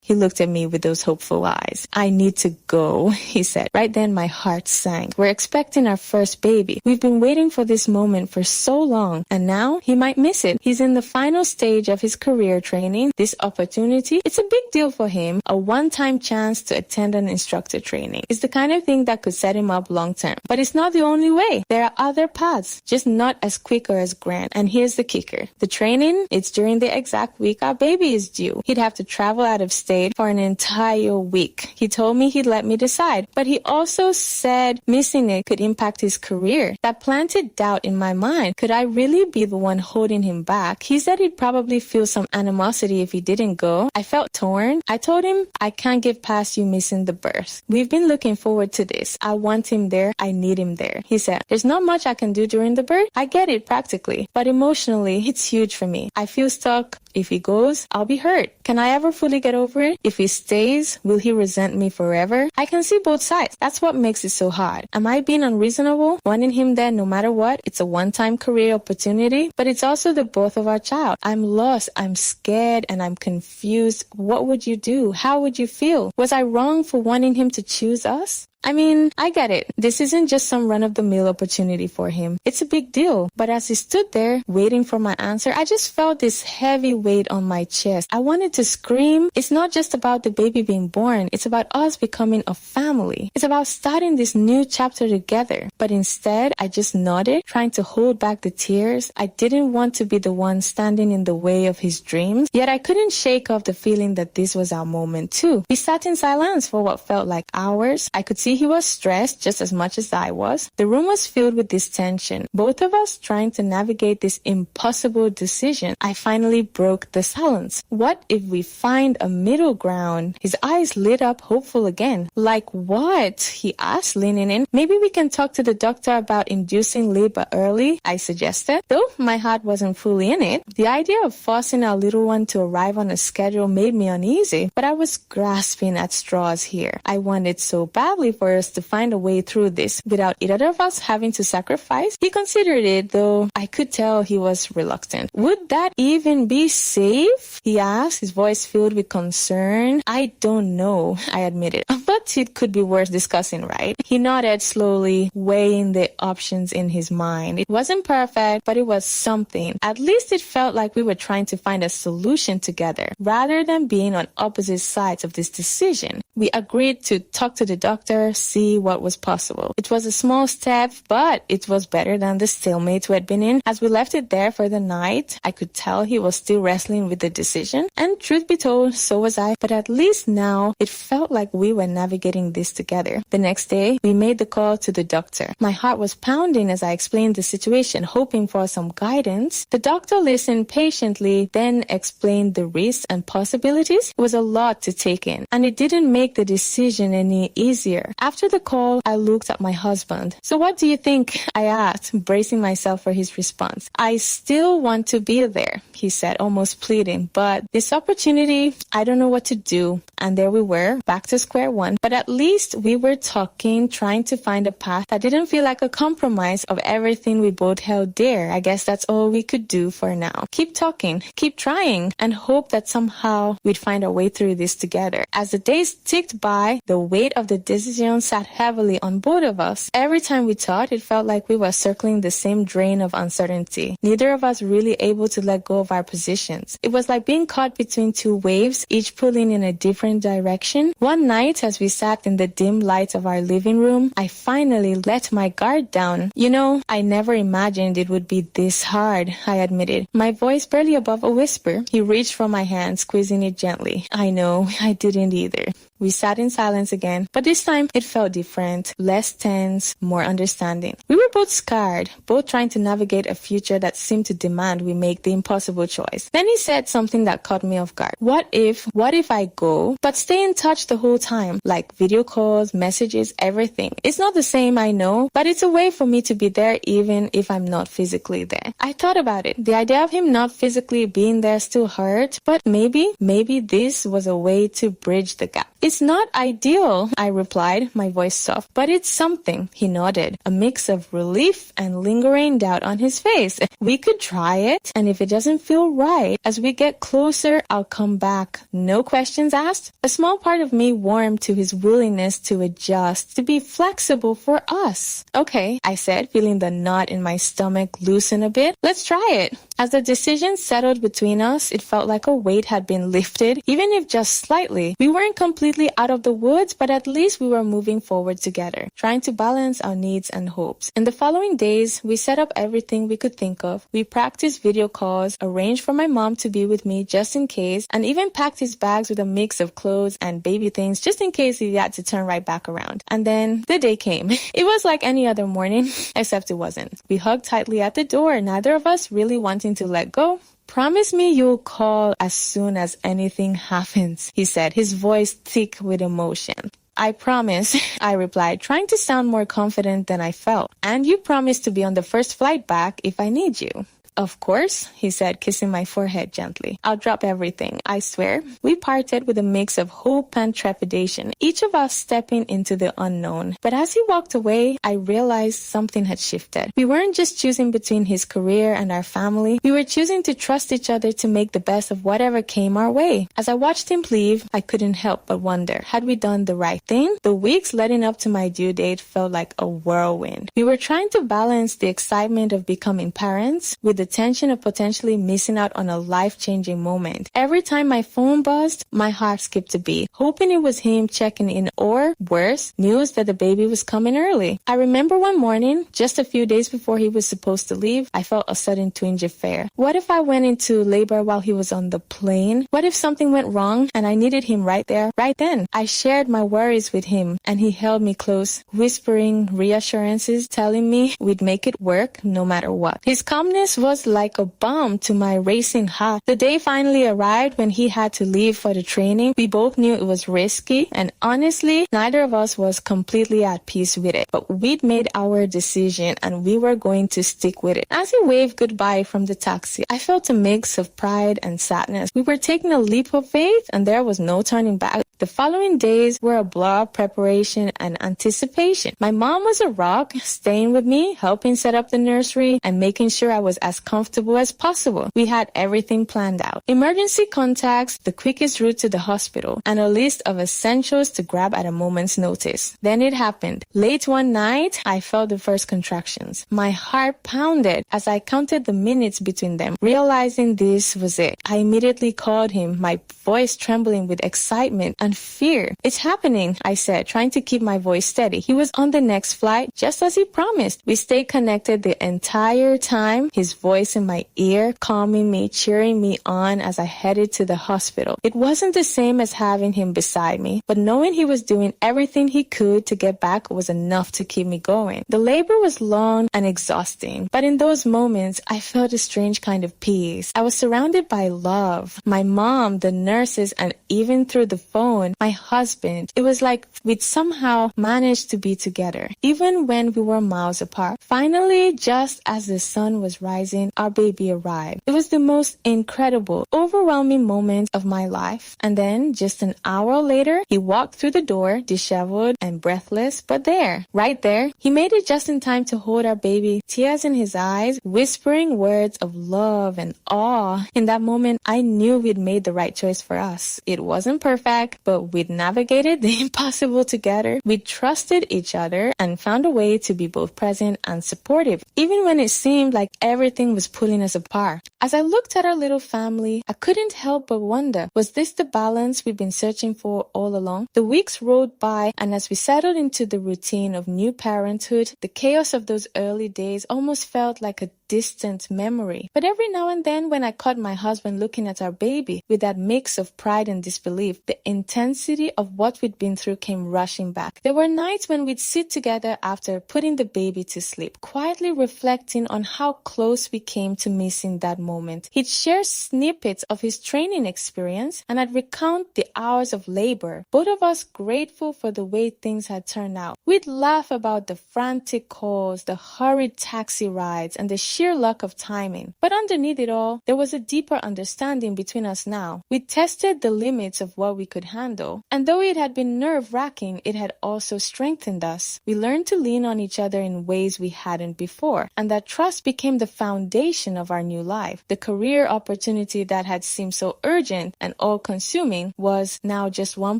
He looked at me with those hopeful eyes. I need to go, he said. Right then, my heart sank. We're expecting our first baby. We've been waiting for this moment for so long, and now he might miss it. He's in the final stage of his career training. This opportunity, it's a big deal for him. A one-time chance to attend an instructor training. It's the kind of thing that could set him up long-term. But it's not the only way. There are other paths, just not as quick or as grand. And here's the kicker. The training, it's during the exact week our baby is due. He'd have to travel out of state for an entire week. He told me he'd let me decide, but he also said missing it could impact his career. That planted doubt in my mind. Could I really be the one holding him back? He said he'd probably feel some animosity if he didn't go. I felt torn. I told him, I can't get past you missing the birth. We've been looking forward to this. I want him there. I need him there. He said, there's not much I can do during the birth. I get it practically, but emotionally, it's huge for me. I feel stuck. If he goes, I'll be hurt. Can I ever fully get over it? If he stays, will he resent me forever? I can see both sides. That's what makes it so hard. Am I being unreasonable? Wanting him there no matter what? It's a one-time career opportunity, but it's also the birth of our child. I'm lost, I'm scared, and I'm confused. What would you do? How would you feel? Was I wrong for wanting him to choose us? I mean, I get it. This isn't just some run-of-the-mill opportunity for him. It's a big deal. But as he stood there, waiting for my answer, I just felt this heavy weight on my chest. I wanted to scream. It's not just about the baby being born. It's about us becoming a family. It's about starting this new chapter together. But instead, I just nodded, trying to hold back the tears. I didn't want to be the one standing in the way of his dreams. Yet I couldn't shake off the feeling that this was our moment too. We sat in silence for what felt like hours. I could see he was stressed just as much as I was. The room was filled with this tension, both of us trying to navigate this impossible decision. I finally broke the silence. What if we find a middle ground? His eyes lit up, hopeful again. Like what? He asked, leaning in. Maybe we can talk to the doctor about inducing labor early, I suggested. Though my heart wasn't fully in it, the idea of forcing our little one to arrive on a schedule made me uneasy, but I was grasping at straws here. I wanted so badly for us to find a way through this without either of us having to sacrifice. He considered it, though I could tell he was reluctant. Would that even be safe? He asked, his voice filled with concern. I don't know, I admitted. But it could be worth discussing, right? He nodded slowly, weighing the options in his mind. It wasn't perfect, but it was something. At least it felt like we were trying to find a solution together, rather than being on opposite sides of this decision. We agreed to talk to the doctor, see what was possible. It was a small step, but it was better than the stalemate we had been in. As we left it there for the night, I could tell he was still wrestling with the decision. And truth be told, so was I. But at least now, it felt like we were navigating this together. The next day, we made the call to the doctor. My heart was pounding as I explained the situation, hoping for some guidance. The doctor listened patiently, then explained the risks and possibilities. It was a lot to take in, and it didn't make the decision any easier. After the call, I looked at my husband. So what do you think? I asked, bracing myself for his response. I still want to be there, he said, almost pleading, but this opportunity, I don't know what to do. And there we were, back to square one. But at least we were talking, trying to find a path that didn't feel like a compromise of everything we both held dear. I guess that's all we could do for now. Keep talking, keep trying, and hope that somehow we'd find our way through this together. As the days ticked by, the weight of the decision sat heavily on both of us. Every time we talked, it felt like we were circling the same drain of uncertainty. Neither of us really able to let go of our positions. It was like being caught between two waves, each pulling in a different direction. One night, as we sat in the dim light of our living room, I finally let my guard down. You know, I never imagined it would be this hard, I admitted, my voice barely above a whisper. He reached for my hand, squeezing it gently. I know, I didn't either. We sat in silence again, but this time it felt different, less tense, more understanding. We were both scared, both trying to navigate a future that seemed to demand we make the impossible choice. Then he said something that caught me off guard. What if I go, but stay in touch the whole time, like video calls, messages, everything? It's not the same, I know, but it's a way for me to be there even if I'm not physically there. I thought about it. The idea of him not physically being there still hurt, but maybe this was a way to bridge the gap. It's not ideal, I replied, my voice soft, but it's something, he nodded, a mix of relief and lingering doubt on his face. We could try it, and if it doesn't feel right, as we get closer, I'll come back. No questions asked. A small part of me warmed to his willingness to adjust, to be flexible for us. Okay, I said, feeling the knot in my stomach loosen a bit. Let's try it. As the decision settled between us, it felt like a weight had been lifted, even if just slightly. We weren't completely out of the woods, but at least we were moving forward together, trying to balance our needs and hopes. In the following days, we set up everything we could think of. We practiced video calls, arranged for my mom to be with me just in case, and even packed his bags with a mix of clothes and baby things just in case he had to turn right back around. And then the day came. It was like any other morning, except it wasn't. We hugged tightly at the door, neither of us really wanting to let go. Promise me you'll call as soon as anything happens, he said, his voice thick with emotion. I promise, I replied, trying to sound more confident than I felt. And you promise to be on the first flight back if I need you. Of course, he said, kissing my forehead gently. I'll drop everything, I swear. We parted with a mix of hope and trepidation, each of us stepping into the unknown. But as he walked away, I realized something had shifted. We weren't just choosing between his career and our family. We were choosing to trust each other to make the best of whatever came our way. As I watched him leave, I couldn't help but wonder, had we done the right thing? The weeks leading up to my due date felt like a whirlwind. We were trying to balance the excitement of becoming parents with the tension of potentially missing out on a life-changing moment. Every time my phone buzzed, my heart skipped a beat, hoping it was him checking in or, worse, news that the baby was coming early. I remember one morning, just a few days before he was supposed to leave, I felt a sudden twinge of fear. What if I went into labor while he was on the plane? What if something went wrong and I needed him right there, right then? I shared my worries with him and he held me close, whispering reassurances, telling me we'd make it work no matter what. His calmness was like a bomb to my racing heart. The day finally arrived when he had to leave for the training. We both knew it was risky, and honestly, neither of us was completely at peace with it. But we'd made our decision and we were going to stick with it. As he waved goodbye from the taxi, I felt a mix of pride and sadness. We were taking a leap of faith and there was no turning back. The following days were a blur of preparation and anticipation. My mom was a rock, staying with me, helping set up the nursery, and making sure I was as comfortable as possible. We had everything planned out. Emergency contacts, the quickest route to the hospital, and a list of essentials to grab at a moment's notice. Then it happened. Late one night, I felt the first contractions. My heart pounded as I counted the minutes between them, realizing this was it. I immediately called him, my voice trembling with excitement and fear. It's happening, I said, trying to keep my voice steady. He was on the next flight, just as he promised. We stayed connected the entire time, his voice in my ear, calming me, cheering me on as I headed to the hospital. It wasn't the same as having him beside me, but knowing he was doing everything he could to get back was enough to keep me going. The labor was long and exhausting, but in those moments, I felt a strange kind of peace. I was surrounded by love. My mom, the nurses, and even through the phone, my husband. It was like we'd somehow managed to be together, even when we were miles apart. Finally, just as the sun was rising, our baby arrived. It was the most incredible, overwhelming moment of my life. And then, just an hour later, he walked through the door, disheveled and breathless, but there, right there, he made it just in time to hold our baby, tears in his eyes, whispering words of love and awe. In that moment, I knew we'd made the right choice for us. It wasn't perfect, but we'd navigated the impossible together. We trusted each other and found a way to be both present and supportive, even when it seemed like everything was pulling us apart. As I looked at our little family, I couldn't help but wonder, was this the balance we've been searching for all along? The weeks rolled by, and as we settled into the routine of new parenthood, the chaos of those early days almost felt like a distant memory. But every now and then, when I caught my husband looking at our baby with that mix of pride and disbelief, the intensity of what we'd been through came rushing back. There were nights when we'd sit together after putting the baby to sleep, quietly reflecting on how close we came to missing that moment. moment. He'd share snippets of his training experience, and I'd recount the hours of labor, both of us grateful for the way things had turned out. We'd laugh about the frantic calls, the hurried taxi rides, and the sheer luck of timing. But underneath it all, there was a deeper understanding between us now. We tested the limits of what we could handle, and though it had been nerve-wracking, it had also strengthened us. We learned to lean on each other in ways we hadn't before, and that trust became the foundation of our new life. The career opportunity that had seemed so urgent and all-consuming was now just one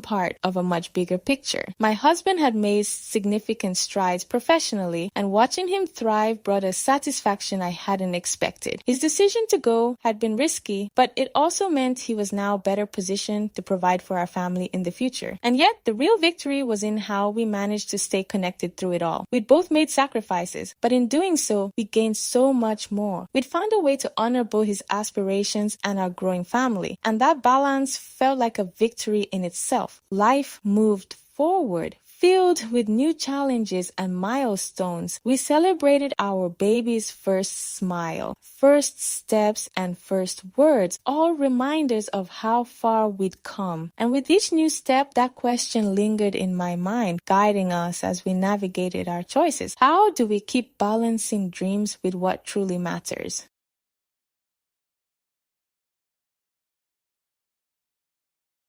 part of a much bigger picture. My husband had made significant strides professionally, and watching him thrive brought a satisfaction I hadn't expected. His decision to go had been risky, but it also meant he was now better positioned to provide for our family in the future. And yet, the real victory was in how we managed to stay connected through it all. We'd both made sacrifices, but in doing so, we gained so much more. We'd found a way to honor both his aspirations and our growing family, and that balance felt like a victory in itself. Life moved forward, filled with new challenges and milestones. We celebrated our baby's first smile, first steps, and first words, all reminders of how far we'd come. And with each new step, that question lingered in my mind, guiding us as we navigated our choices. How do we keep balancing dreams with what truly matters?